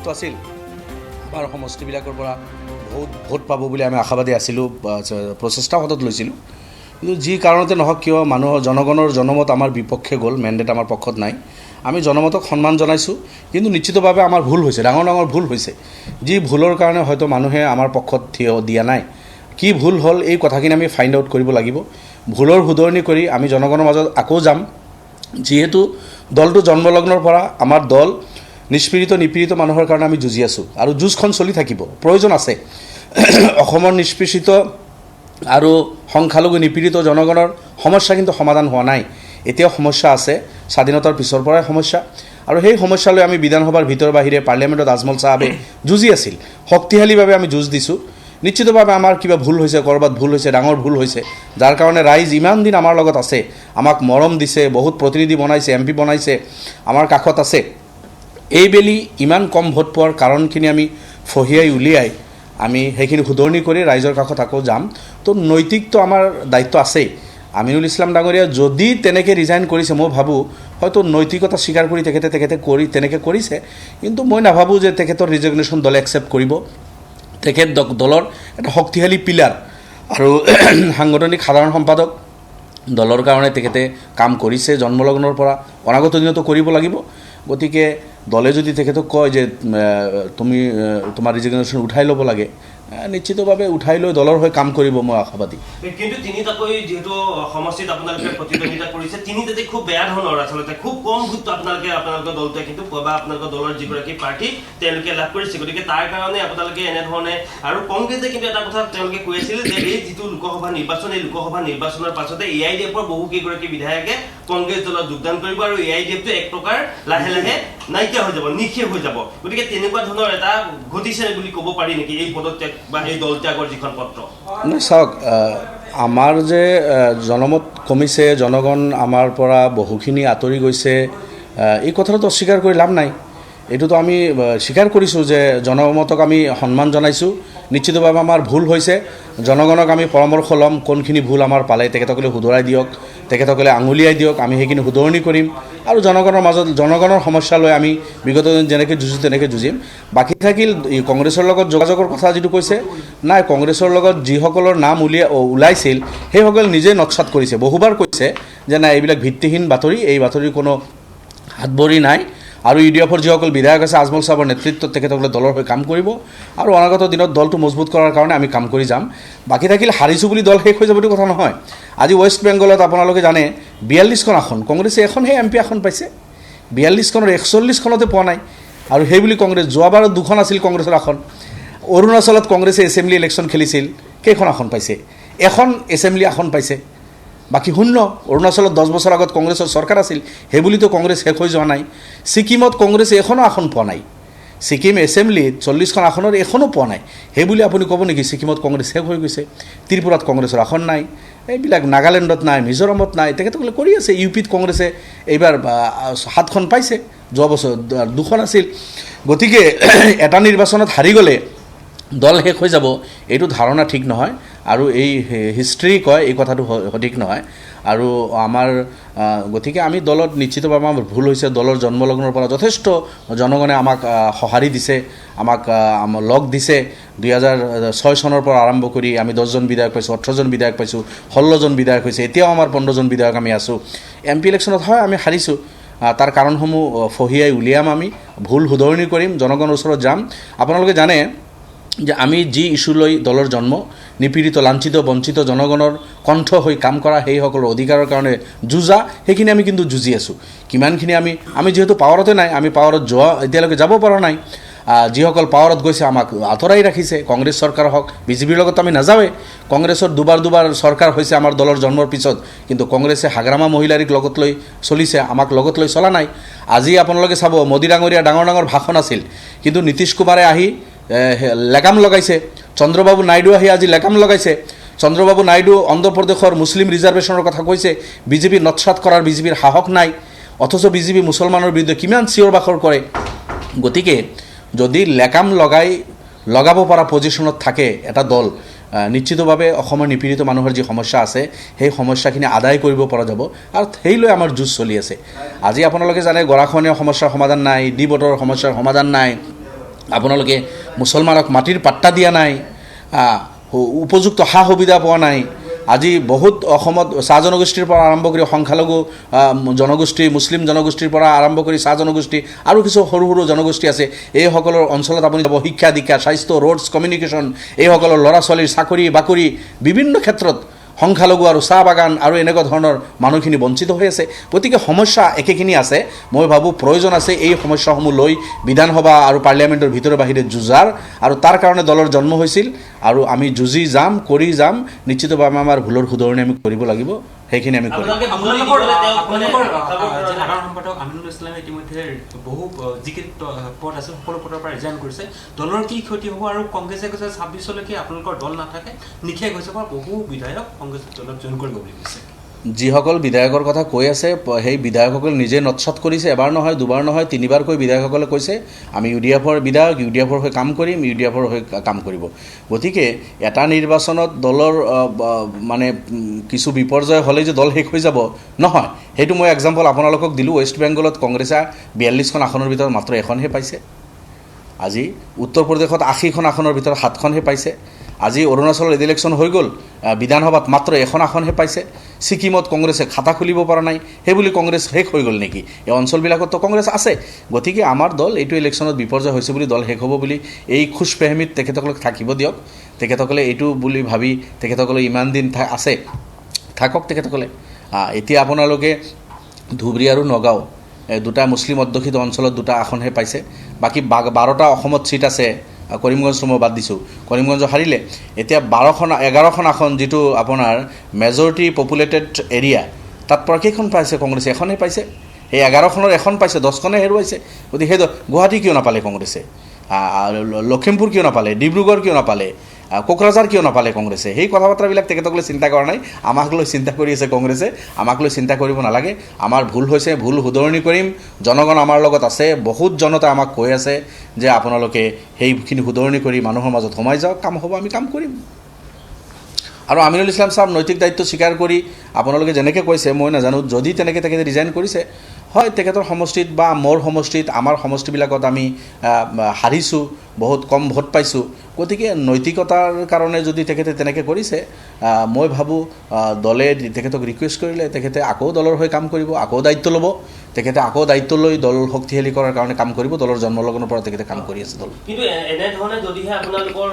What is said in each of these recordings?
দায়িত্ব আছিল আমাৰ সমষ্টিবিলাকৰ পৰা বহুত ভোট পাব বুলি আমি আশাবাদী আছিলোঁ, প্ৰচেষ্টা হাতত লৈছিলোঁ। কিন্তু যি কাৰণতে নহওক কিয় মানুহৰ জনগণৰ জনমত আমাৰ বিপক্ষে গ'ল, মেণ্ডেট আমাৰ পক্ষত নাই। আমি জনমতক সন্মান জনাইছোঁ, কিন্তু নিশ্চিতভাৱে আমাৰ ভুল হৈছে, ডাঙৰ ডাঙৰ ভুল হৈছে। যি ভুলৰ কাৰণে হয়তো মানুহে আমাৰ পক্ষত থিয় দিয়া নাই। কি ভুল হ'ল এই কথাখিনি আমি ফাইণ্ড আউট কৰিব লাগিব। ভুলৰ শুধৰণি কৰি আমি জনগণৰ মাজত আকৌ যাম। যিহেতু দলটো জন্মলগ্নৰ পৰা আমাৰ দল নিষ্পীড়িত নিপীড়িত মানুহৰ কাৰণে আমি যুঁজি আছোঁ আৰু যুঁজখন চলি থাকিব, প্ৰয়োজন আছে। অসমৰ নিষ্পেষিত আৰু সংখ্যালঘু নিপীড়িত জনগণৰ সমস্যা কিন্তু সমাধান হোৱা নাই। এতিয়াও সমস্যা আছে, স্বাধীনতাৰ পিছৰ পৰাই সমস্যা। আৰু সেই সমস্যালৈ আমি বিধানসভাৰ ভিতৰ বাহিৰে পাৰ্লিয়ামেণ্টত আজমল চাহাবে যুঁজি আছিল, শক্তিশালীভাৱে আমি যুঁজ দিছোঁ। নিশ্চিতভাৱে আমাৰ কিবা ভুল হৈছে, ক'ৰবাত ভুল হৈছে, ডাঙৰ ভুল হৈছে, যাৰ কাৰণে ৰাইজ ইমান দিন আমাৰ লগত আছে, আমাক মৰম দিছে, বহুত প্ৰতিনিধি বনাইছে, MP বনাইছে, আমাৰ কাষত আছে। এইবেলি ইমান কম ভোট পোৱাৰ কাৰণখিনি আমি ফহিয়াই উলিয়াই আমি সেইখিনি শুধৰণি কৰি ৰাইজৰ কাষত আকৌ যাম। তো নৈতিকটো আমাৰ দায়িত্ব আছেই। আমিনুল ইছলাম ডাঙৰীয়া যদি তেনেকৈ ৰিজাইন কৰিছে, মই ভাবোঁ হয়তো নৈতিকতা স্বীকাৰ কৰি তেনেকৈ কৰিছে, কিন্তু মই নাভাবোঁ যে তেখেতৰ ৰিজিগনেশ্যন দলে একচেপ্ট কৰিব। তেখেত দলৰ এটা শক্তিশালী পিলাৰ আৰু সাংগঠনিক সাধাৰণ সম্পাদক, দলৰ কাৰণে তেখেতে কাম কৰিছে জন্মলগ্নৰ পৰা, অনাগত দিনতো কৰিব লাগিব। গতিকে দলে যদি তেখেতক কয় যে তুমি তোমাৰ ৰিজিগনেশ্যন উঠাই ল'ব লাগে, নিশ্চিতভাৱে উঠাই লৈ দলৰ হৈ কাম কৰিব, মই আশাবাদী। কিন্তু তিনিটাকৈ যিহেতু সমষ্টিত আপোনালোকে প্ৰতিদ্বন্দ্বিতা কৰিছে, তিনিটাতে খুব বেয়া ধৰণৰ আচলতে খুব কম ভোট আপোনালোকৰ দলটোৱে কিন্তু বা আপোনালোকৰ দলৰ যিগৰাকী প্ৰাৰ্থী তেওঁলোকে লাভ কৰিছে। গতিকে তাৰ কাৰণে আপোনালোকে এনেধৰণে, আৰু কংগ্ৰেছে কিন্তু এটা কথা তেওঁলোকে কৈ আছিল যে এই যিটো লোকসভা নিৰ্বাচন, এই লোকসভা নিৰ্বাচনৰ পাছতে AIDFৰ বহুকেইগৰাকী বিধায়কে কংগ্ৰেছ দলত যোগদান কৰিব আৰু AIDFটো এক প্ৰকাৰ লাহে লাহে নাইকিয়া হৈ যাব, নিঃশেষ হৈ যাব। গতিকে তেনেকুৱা ধৰণৰ এটা ঘটিছে বুলি ক'ব পাৰি নেকি এই পদত্যাগ বা এই দল ত্যাগৰ যিখন পত্ৰ? চাওক, আমাৰ যে জনমত কমিছে, জনগণ আমাৰ পৰা বহুখিনি আঁতৰি গৈছে, এই কথাটো অস্বীকাৰ কৰি লাভ নাই। এইটোতো আমি স্বীকাৰ কৰিছোঁ যে জনমতক আমি সন্মান জনাইছোঁ। নিশ্চিতভাৱে আমাৰ ভুল হৈছে, জনগণক আমি পৰামৰ্শ ল'ম, কোনখিনি ভুল আমাৰ পালে তেখেতসকলে শুধৰাই দিয়ক, তেখেতসকলে আঙুলিয়াই দিয়ক, আমি সেইখিনি শুধৰণি কৰিম আৰু জনগণৰ মাজত জনগণৰ সমস্যা লৈ আমি বিগত দিন যেনেকৈ যুঁজিছোঁ তেনেকৈ যুঁজিম। বাকী থাকিল কংগ্ৰেছৰ লগত যোগাযোগৰ কথা যিটো কৈছে, নাই, কংগ্ৰেছৰ লগত যিসকলৰ নাম ওলাইছিল সেইসকলে নিজে নৎসাত কৰিছে, বহুবাৰ কৈছে যে নাই এইবিলাক ভিত্তিহীন বাতৰি, এই বাতৰিৰ কোনো হাতভৰি নাই। আৰু UDFৰ যিসকল বিধায়ক আছে আজমল চাহাবৰ নেতৃত্বত তেখেতসকলে দলৰ হৈ কাম কৰিব আৰু অনাগত দিনত দলটো মজবুত কৰাৰ কাৰণে আমি কাম কৰি যাম। বাকী থাকিল হাৰিছোঁ বুলি দল শেষ হৈ যাব এইটো কথা নহয়। আজি ৱেষ্ট বেংগলত আপোনালোকে জানে 42খন আসন, কংগ্ৰেছে এখনহে MP আসন পাইছে, 42খনৰ 41খনতে পোৱা নাই। আৰু সেই বুলি কংগ্ৰেছ যোৱাবাৰত 2খন আছিল কংগ্ৰেছৰ আসন। অৰুণাচলত কংগ্ৰেছে এছেম্বলি ইলেকশ্যন খেলিছিল, কেইখন আসন পাইছে? এখন এছেম্বলি আসন পাইছে, বাকী শূন্য। অৰুণাচলত 10 বছৰ আগত কংগ্ৰেছৰ চৰকাৰ আছিল, সেইবুলিতো কংগ্ৰেছ শেষ হৈ যোৱা নাই। ছিকিমত কংগ্ৰেছে এখনো আসন পোৱা নাই, ছিকিম এছেম্বলিত 40খন আসনৰ এখনো পোৱা নাই। সেইবুলি আপুনি ক'ব নেকি ছিকিমত কংগ্ৰেছ শেষ হৈ গৈছে? ত্ৰিপুৰাত কংগ্ৰেছৰ আসন নাই, এইবিলাক নাগালেণ্ডত নাই, মিজোৰামত নাই, তেখেতসকলে কৰি আছে। UPত কংগ্ৰেছে এইবাৰ 7খন পাইছে, যোৱা বছৰ 2খন আছিল। গতিকে এটা নিৰ্বাচনত হাৰি গ'লে দল শেষ হৈ যাব, এইটো ধাৰণা ঠিক নহয়। আৰু এই হিষ্ট্ৰী কয় এই কথাটো সঠিক নহয়। আৰু আমাৰ গতিকে আমি দলত নিশ্চিতভাৱে আমাৰ ভুল হৈছে। দলৰ জন্মলগ্নৰ পৰা যথেষ্ট জনগণে আমাক সঁহাৰি দিছে, আমাক লগ দিছে। 2006 চনৰ পৰা আৰম্ভ কৰি আমি 10জন বিধায়ক পাইছোঁ, 18জন বিধায়ক পাইছোঁ, 16জন বিধায়ক হৈছে, এতিয়াও আমাৰ 15জন বিধায়ক আমি আছোঁ। MP ইলেকশ্যনত হয় আমি হাৰিছোঁ, তাৰ কাৰণসমূহ ফহিয়াই উলিয়াম, আমি ভুল শুধৰণি কৰিম, জনগণৰ ওচৰত যাম। আপোনালোকে জানে যে আমি যি ইছ্যু লৈ দলৰ জন্ম, নিপীড়িত লাঞ্ছিত বঞ্চিত জনগণৰ কণ্ঠ হৈ কাম কৰা, সেইসকলৰ অধিকাৰৰ কাৰণে যুঁজা, সেইখিনি আমি কিন্তু যুঁজি আছোঁ। কিমানখিনি আমি যিহেতু পাৱাৰতে নাই, আমি পাৱাৰত এতিয়ালৈকে যাব পৰা নাই। যিসকল পাৱাৰত গৈছে আমাক আঁতৰাই ৰাখিছে, কংগ্ৰেছ চৰকাৰ হওক, BJPৰ লগত আমি নাযাওঁৱেই। কংগ্ৰেছৰ দুবাৰ চৰকাৰ হৈছে আমাৰ দলৰ জন্মৰ পিছত, কিন্তু কংগ্ৰেছে হাগ্ৰামা মহিলাৰীক লগত লৈ চলিছে, আমাক লগত লৈ চলা নাই। আজি আপোনালোকে চাব, মোদী ডাঙৰীয়া ডাঙৰ ডাঙৰ ভাষণ আছিল, কিন্তু নীতিশ কুমাৰে আহি লেগাম লগাইছে। চন্দ্ৰবাবু নাইডু আহি আজি লেগাম লগাইছে। চন্দ্ৰবাবু নাইডু অন্ধ্ৰপ্ৰদেশৰ মুছলিম ৰিজাৰ্ভেশ্যনৰ কথা কৈছে, BJP নৎসাত কৰাৰ BJPৰ সাহস নাই, অথচ BJP মুছলমানৰ বিৰুদ্ধে কিমান চিঞৰ বাখৰ কৰে। গতিকে যদি লেগাম লগাব পৰা পজিশ্যনত থাকে এটা দল, নিশ্চিতভাৱে অসমৰ নিপীড়িত মানুহৰ যি সমস্যা আছে সেই সমস্যাখিনি আদায় কৰিব পৰা যাব, আৰু সেই লৈ আমাৰ যুঁজ চলি আছে। আজি আপোনালোকে জানে গৰাখহনীয়া সমস্যাৰ সমাধান নাই, ডি বটৰ সমস্যাৰ সমাধান নাই, আপোনালোকে মুছলমানক মাটিৰ পাত্তা দিয়া নাই, উপযুক্ত সা সুবিধা পোৱা নাই। আজি বহুত অসমত চাহ জনগোষ্ঠীৰ পৰা আৰম্ভ কৰি সংখ্যালঘু জনগোষ্ঠী, মুছলিম জনগোষ্ঠীৰ পৰা আৰম্ভ কৰি চাহ জনগোষ্ঠী আৰু কিছু সৰু সৰু জনগোষ্ঠী আছে। এইসকলৰ অঞ্চলত আপুনি যাব, শিক্ষা দীক্ষা, স্বাস্থ্য, ৰোডছ, কমিউনিকেশ্যন, এইসকলৰ ল'ৰা ছোৱালীৰ চাকৰি বাকৰি বিভিন্ন ক্ষেত্ৰত সংখ্যালঘু আৰু চাহ বাগান আৰু এনেকুৱা ধৰণৰ মানুহখিনি বঞ্চিত হৈ আছে। গতিকে সমস্যা একেখিনি আছে। মই ভাবোঁ প্ৰয়োজন আছে এই সমস্যাসমূহ লৈ বিধানসভা আৰু পাৰ্লিয়ামেণ্টৰ ভিতৰে বাহিৰে যুঁজাৰ, আৰু তাৰ কাৰণে দলৰ জন্ম হৈছিল, আৰু আমি যুঁজি যাম, কৰি যাম। নিশ্চিতভাৱে আমাৰ ভুলৰ শুধৰণি আমি কৰিব লাগিব, সেইখিনি আমি কৰিম। আপোনালোকৰ সাধাৰণ সম্পাদক আমিনুল ইছলামে ইতিমধ্যে বহু যিকেইটা পদ আছে সকলো পদৰ পৰা ৰিজাইন কৰিছে। দলৰ কি ক্ষতি হ'ব? আৰু কংগ্ৰেছে কৈছে 26লৈকে আপোনালোকৰ দল নাথাকে, নিষেধ হৈছে পৰা বহু বিধায়ক কংগ্ৰেছ দলত জইন কৰিব বুলি কৈছে। যিসকল বিধায়কৰ কথা কৈ আছে, সেই বিধায়কসকল নিজে নৎসত কৰিছে। এবাৰ নহয়, দুবাৰ নহয়, তিনিবাৰকৈ বিধায়কসকলে কৈছে আমি UDF-ৰ বিধায়ক, UDF-ৰ হৈ কাম কৰিম, UDF-ৰ হৈ কাম কৰিব। গতিকে এটা নিৰ্বাচনত দলৰ মানে কিছু বিপৰ্যয় হ'লে যে দল শেষ হৈ যাব, নহয়। সেইটো মই এক্সাম্পল আপোনালোকক দিলোঁ। ৱেষ্ট বেংগলত কংগ্ৰেছে 42খন আসনৰ ভিতৰত মাত্ৰ এখনহে পাইছে। আজি উত্তৰ প্ৰদেশত 80খন আসনৰ ভিতৰত 7খনহে পাইছে। আজি অৰুণাচলৰ ইলেকশ্যন হৈ গ'ল, বিধানসভাত মাত্ৰ এখন আসনহে পাইছে। ছিকিমত কংগ্ৰেছে খাতা খুলিব পৰা নাই, সেইবুলি কংগ্ৰেছ শেষ হৈ গ'ল নেকি? এই অঞ্চলবিলাকততো কংগ্ৰেছ আছে। গতিকে আমাৰ দল এইটো ইলেকশ্যনত বিপৰ্যয় হৈছে বুলি দল শেষ হ'ব বুলি এই খুচপেহমিত তেখেতসকলক থাকিব দিয়ক। তেখেতসকলে এইটো বুলি ভাবি তেখেতসকলে ইমান দিন আছে, থাকক তেখেতসকলে। এতিয়া আপোনালোকে ধুবুৰী আৰু নগাঁও দুটা মুছলিম অধ্যুষিত অঞ্চলত 2টা আসনহে পাইছে। বাকী 12টা অসমত ছিট আছে। কৰিমগঞ্জটো মই বাদ দিছোঁ, কৰিমগঞ্জ হাৰিলে। এতিয়া 11খন আসন যিটো আপোনাৰ মেজৰিটি পপুলেটেড এৰিয়া, তাত পৰা কেইখন পাইছে কংগ্ৰেছে? এখনেই পাইছে। এই 11খনৰ এখন পাইছে, 10খনে হেৰুৱাইছে। গতিকে সেই গুৱাহাটী কিয় নাপালে কংগ্ৰেছে? লখিমপুৰ কিয় নাপালে? ডিব্ৰুগড় কিয় নাপালে? কোকৰাঝাৰ কিয় নাপালে কংগ্ৰেছে? সেই কথা বাৰ্তাবিলাক তেখেতসকলে চিন্তা কৰা নাই। আমাক লৈ চিন্তা কৰি আছে কংগ্ৰেছে। আমাক লৈ চিন্তা কৰিব নালাগে। আমাৰ ভুল হৈছে, ভুল শুধৰণি কৰিম। জনগণ আমাৰ লগত আছে। বহুত জনতা আমাক কৈ আছে যে আপোনালোকে সেইখিনি শুধৰণি কৰি মানুহৰ মাজত সোমাই যাওক, কাম হ'ব, আমি কাম কৰিম। আৰু আমিনুল ইছলাম চাহাব নৈতিক দায়িত্ব স্বীকাৰ কৰি আপোনালোকে যেনেকৈ কৈছে, মই নাজানো, যদি তেনেকৈ তেখেতে ৰিজাইন কৰিছে, হয় তেখেতৰ সমষ্টিত বা মোৰ সমষ্টিত, আমাৰ সমষ্টিবিলাকত আমি হাৰিছোঁ, বহুত কম ভোট পাইছোঁ। গতিকে নৈতিকতাৰ কাৰণে যদি তেখেতে তেনেকৈ কৰিছে, মই ভাবোঁ দলে তেখেতক ৰিকুৱেষ্ট কৰিলে তেখেতে আকৌ দলৰ হৈ কাম কৰিব, আকৌ দায়িত্ব ল'ব। তেখেতে আকৌ দায়িত্ব লৈ দল শক্তিশালী কৰাৰ কাৰণে কাম কৰিব। দলৰ জন্মলগ্নৰ পৰা তেখেতে কাম কৰি আছে দল। কিন্তু এনেধৰণে যদিহে আপোনালোকৰ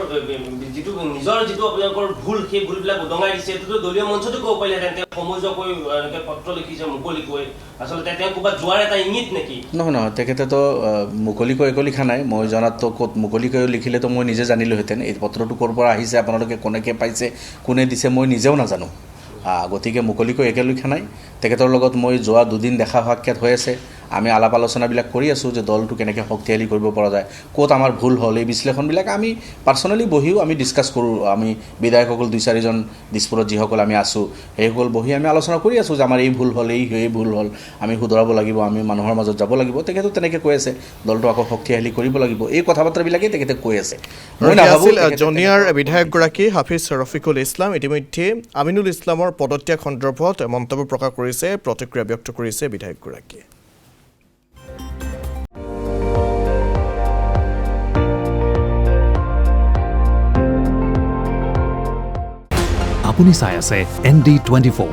যিটো নিজৰ যিটো আপোনালোকৰ ভুল, সেই ভুলবিলাক উদঙাই দিছে, এইটোতো দলীয় মঞ্চতো ক'ব পাৰিলেহেঁতেন। সমজুৱাকৈ এনেকৈ পত্ৰ লিখিছে মুকলিকৈ, আচলতে তেওঁ ক'ৰবাত যোৱাৰ এটা ইংগিত নেকি? নহয়, তেখেতেতো মুকলিকৈ একো লিখা নাই। মই জনাততো ক'ত মুকলিকৈ লিখিলেতো মই নিজে জানিলোহেঁতেন। এই পত্ৰটো ক'ৰ পৰা আহিছে, আপোনালোকে কোনেকৈ পাইছে, কোনে দিছে, মই নিজেও নাজানো। গতিকে মুকলিকৈ একে লিখা নাই। তেখেতৰ লগত মই যোৱা 2 দিন দেখা সাক্ষাৎ হৈ আছে। আমি আলাপ আলোচনাবিলাক কৰি আছোঁ যে দলটো কেনেকৈ শক্তিশালী কৰিব পৰা যায়, ক'ত আমাৰ ভুল হ'ল, এই বিশ্লেষণবিলাক আমি পাৰ্চনেলি বহিও আমি ডিছকাছ কৰোঁ। আমি বিধায়কসকল 2-4জন দিছপুৰত যিসকল আমি আছোঁ, সেইসকল বহি আমি আলোচনা কৰি আছোঁ যে আমাৰ এই ভুল হ'ল, এই ভুল হ'ল, আমি শুধৰাব লাগিব, আমি মানুহৰ মাজত যাব লাগিব। তেখেতো তেনেকৈ কৈ আছে, দলটো আকৌ শক্তিশালী কৰিব লাগিব। এই কথা বাৰ্তাবিলাকেই তেখেতে কৈ আছে। জনিয়াৰ বিধায়কগৰাকী হাফিজ ৰফিকুল ইছলাম ইতিমধ্যে আমিনুল ইছলামৰ পদত্যাগ সন্দৰ্ভত মন্তব্য প্ৰকাশ কৰিছে, প্ৰতিক্ৰিয়া ব্যক্ত কৰিছে বিধায়কগৰাকীয়ে। আপুনি চাই আছে ND24,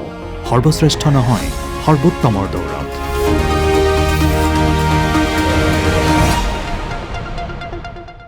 সৰ্বশ্ৰেষ্ঠ নহয়, সৰ্বোত্তমৰ দৌৰ।